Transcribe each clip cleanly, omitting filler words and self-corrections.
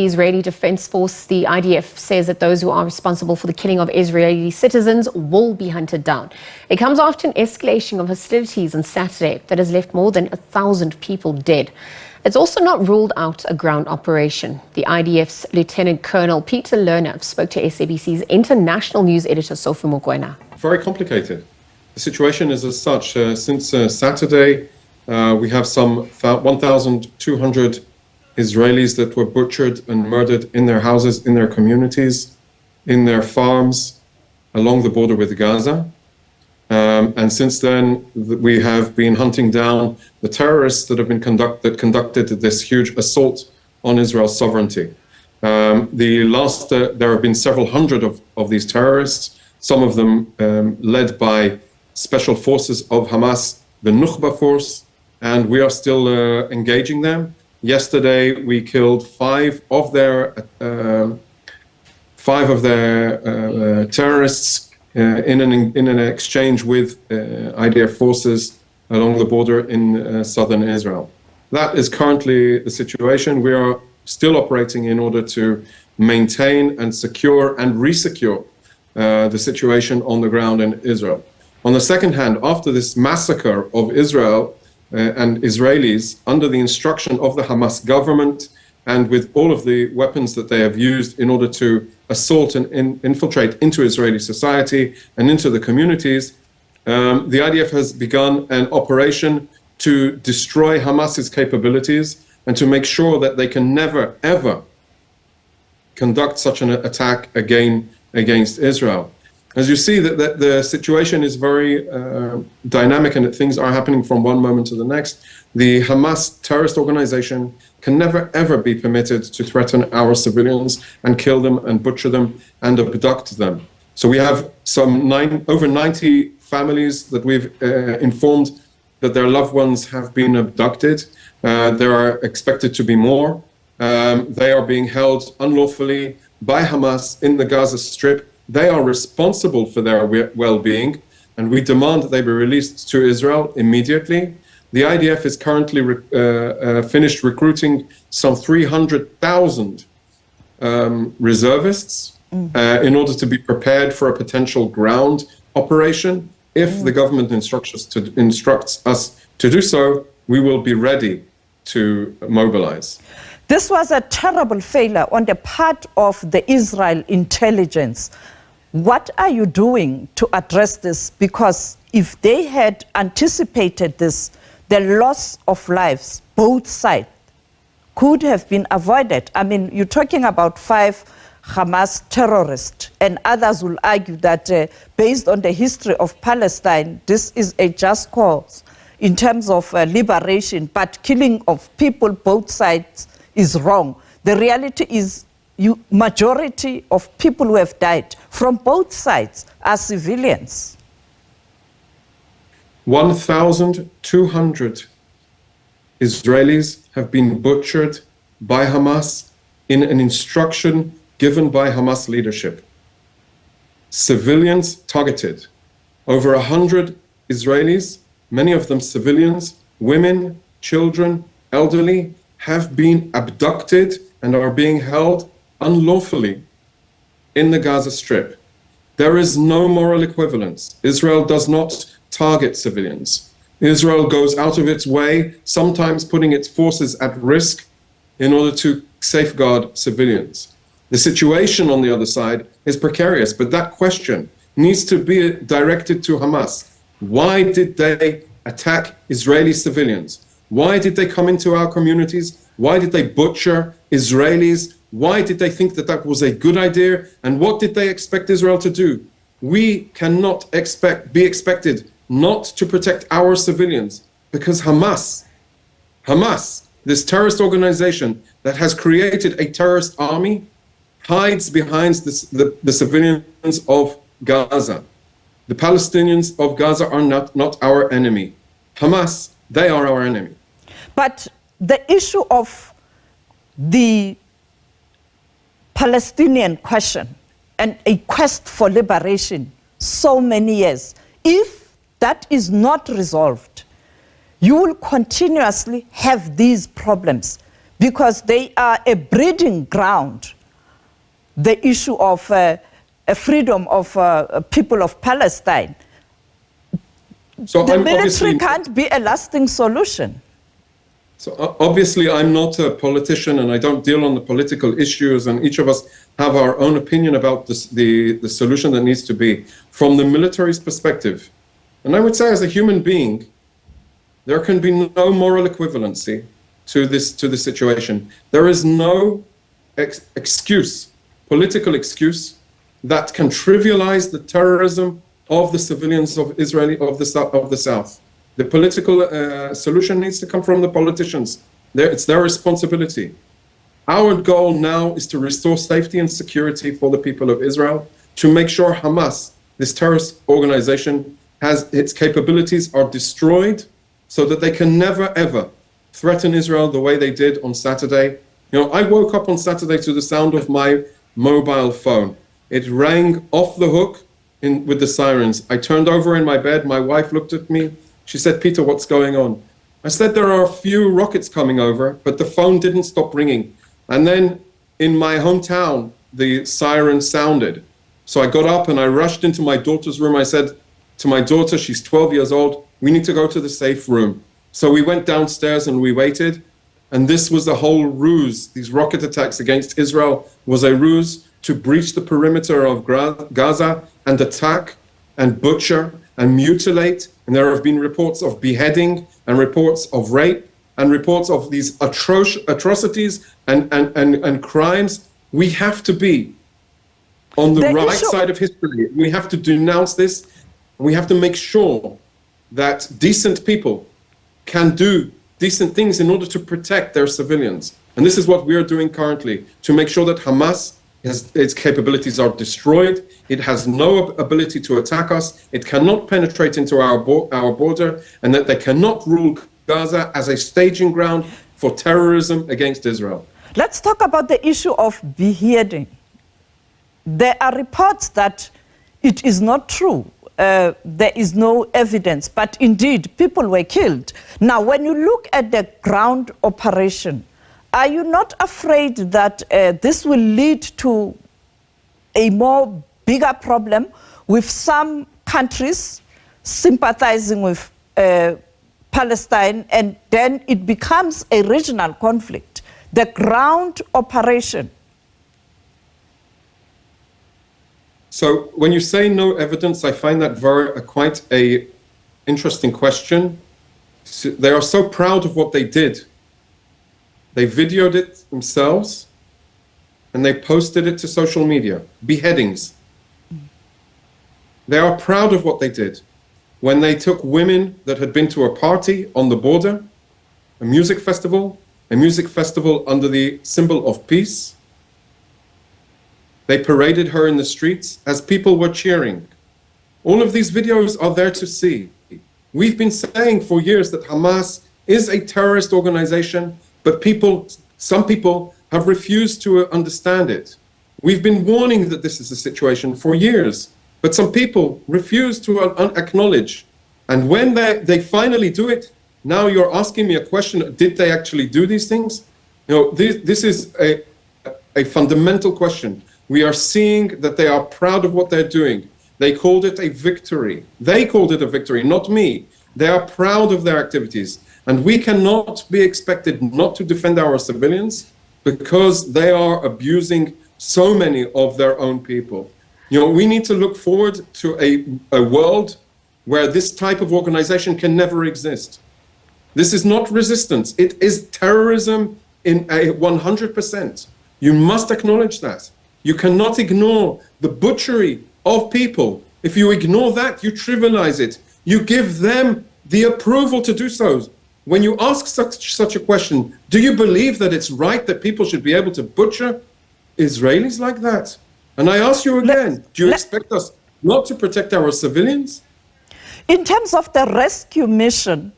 The Israeli Defense Force, the IDF, says that those who are responsible for the killing of Israeli citizens will be hunted down. It comes after an escalation of hostilities on Saturday that has left more than 1,000 people dead. It's also not ruled out a ground operation. The IDF's Lieutenant Colonel Peter Lerner spoke to SABC's international news editor Sophie Mokoena. Very complicated. The situation is as such. Since Saturday, we have some 1,200 Israelis that were butchered and murdered in their houses, in their communities, in their farms, along the border with Gaza. And since then, we have been hunting down the terrorists that have been conducted this huge assault on Israel's sovereignty. There have been several hundred of these terrorists, some of them led by special forces of Hamas, the Nukhba force, and we are still engaging them. Yesterday, we killed five of their terrorists in an exchange with IDF forces along the border in southern Israel. That is currently the situation. We are still operating in order to maintain and secure and resecure the situation on the ground in Israel. On the second hand, after this massacre of Israel and Israelis under the instruction of the Hamas government and with all of the weapons that they have used in order to assault and infiltrate into Israeli society and into the communities, the IDF has begun an operation to destroy Hamas's capabilities and to make sure that they can never, ever conduct such an attack again against Israel. As you see, that the situation is very dynamic and that things are happening from one moment to the next. The Hamas terrorist organization can never, ever be permitted to threaten our civilians and kill them and butcher them and abduct them. So we have over 90 families that we've informed that their loved ones have been abducted. There are expected to be more. They are being held unlawfully by Hamas in the Gaza Strip. They are responsible for their well-being, and we demand that they be released to Israel immediately. The IDF is currently finished recruiting some 300,000 reservists in order to be prepared for a potential ground operation. If the government instructs us to do so, we will be ready to mobilize. This was a terrible failure on the part of the Israel intelligence. What are you doing to address this? Because if they had anticipated this, the loss of lives, both sides, could have been avoided. I mean, you're talking about 5 Hamas terrorists, and others will argue that based on the history of Palestine, this is a just cause in terms of liberation, but killing of people, both sides, is wrong. The reality is majority of people who have died from both sides are civilians. 1,200 Israelis have been butchered by Hamas in an instruction given by Hamas leadership. Civilians targeted. Over 100 Israelis, many of them civilians, women, children, elderly, have been abducted and are being held unlawfully in the Gaza Strip. There is no moral equivalence. Israel does not target civilians. Israel goes out of its way, sometimes putting its forces at risk in order to safeguard civilians. The situation on the other side is precarious, but that question needs to be directed to Hamas. Why did they attack Israeli civilians? Why did they come into our communities? Why did they butcher Israelis? Why did they think that that was a good idea? And what did they expect Israel to do? We cannot be expected not to protect our civilians because Hamas, this terrorist organization that has created a terrorist army, hides behind the civilians of Gaza. The Palestinians of Gaza are not our enemy. Hamas, they are our enemy. But the issue of the Palestinian question and a quest for liberation so many years, if that is not resolved, you will continuously have these problems because they are a breeding ground. The issue of a freedom of people of Palestine. So The I'm military obviously, can't be a lasting solution. so obviously I'm not a politician and I don't deal on the political issues, and each of us have our own opinion about this, the solution that needs to be. From the military's perspective, and I would say as a human being, there can be no moral equivalency to this situation. There is no excuse, political excuse, that can trivialize the terrorism of the civilians of of the South. The political solution needs to come from the politicians. It's their responsibility. Our goal now is to restore safety and security for the people of Israel, to make sure Hamas, this terrorist organization, has its capabilities are destroyed so that they can never ever threaten Israel the way they did on Saturday. You know, I woke up on Saturday to the sound of my mobile phone. It rang off the hook with the sirens. I turned over in my bed. My wife looked at me. She said, "Peter, what's going on?" I said, "There are a few rockets coming over," but the phone didn't stop ringing. And then in my hometown, the siren sounded. So I got up and I rushed into my daughter's room. I said to my daughter, she's 12 years old, "We need to go to the safe room." So we went downstairs and we waited. And this was a whole ruse. These rocket attacks against Israel was a ruse to breach the perimeter of Gaza and attack and butcher and mutilate. And there have been reports of beheading and reports of rape and reports of these atrocities and crimes. We have to be on the right side of history. We have to denounce this. We have to make sure that decent people can do decent things in order to protect their civilians. And this is what we are doing currently, to make sure that Hamas, its capabilities are destroyed. It has no ability to attack us. It cannot penetrate into our border, and that they cannot rule Gaza as a staging ground for terrorism against Israel. Let's talk about the issue of beheading. There are reports that it is not true. There is no evidence, but indeed people were killed. Now, when you look at the ground operation, are you not afraid that this will lead to a more bigger problem with some countries sympathizing with Palestine, and then it becomes a regional conflict? The ground operation. So when you say no evidence, I find that quite a interesting question. So they are so proud of what they did. They videoed it themselves and they posted it to social media. Beheadings. They are proud of what they did. When they took women that had been to a party on the border, a music festival under the symbol of peace, they paraded her in the streets as people were cheering. All of these videos are there to see. We've been saying for years that Hamas is a terrorist organization, but some people have refused to understand it. We've been warning that this is a situation for years, but some people refuse to acknowledge. And when they finally do it, now you're asking me a question, did they actually do these things? You know, this is a fundamental question. We are seeing that they are proud of what they're doing. They called it a victory. They called it a victory, not me. They are proud of their activities. And we cannot be expected not to defend our civilians because they are abusing so many of their own people. You know, we need to look forward to a world where this type of organization can never exist. This is not resistance. It is terrorism in a 100%. You must acknowledge that. You cannot ignore the butchery of people. If you ignore that, you trivialize it. You give them the approval to do so. When you ask such a question, do you believe that it's right that people should be able to butcher Israelis like that? And I ask you again, do you expect us not to protect our civilians? In terms of the rescue mission,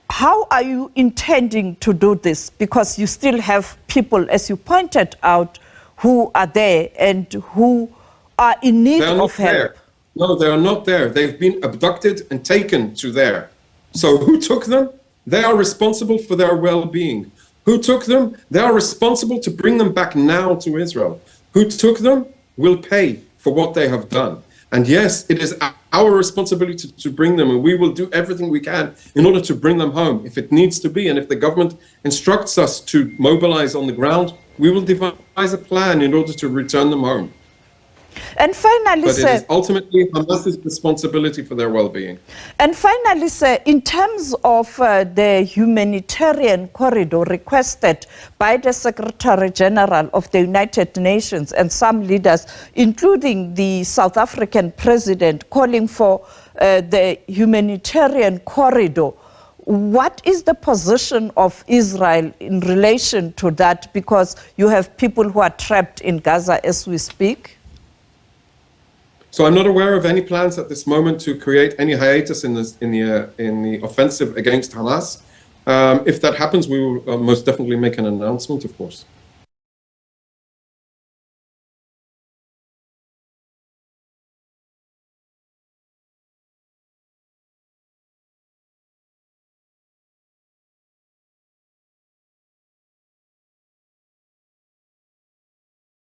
how are you intending to do this? Because you still have people, as you pointed out, who are there and who are in need of help. There. No, they are not there. They've been abducted and taken to there. So who took them? They are responsible for their well-being. Who took them? They are responsible to bring them back now to Israel. Who took them will pay for what they have done. And yes, it is our responsibility to bring them, and we will do everything we can in order to bring them home if it needs to be. And if the government instructs us to mobilize on the ground, we will devise a plan in order to return them home. And finally, but sir, it is ultimately Hamas's responsibility for their well-being. And finally, sir, in terms of the humanitarian corridor requested by the Secretary General of the United Nations and some leaders, including the South African president, calling for the humanitarian corridor, what is the position of Israel in relation to that? Because you have people who are trapped in Gaza as we speak. So I'm not aware of any plans at this moment to create any hiatus in the offensive against Hamas. If that happens, we will most definitely make an announcement, of course.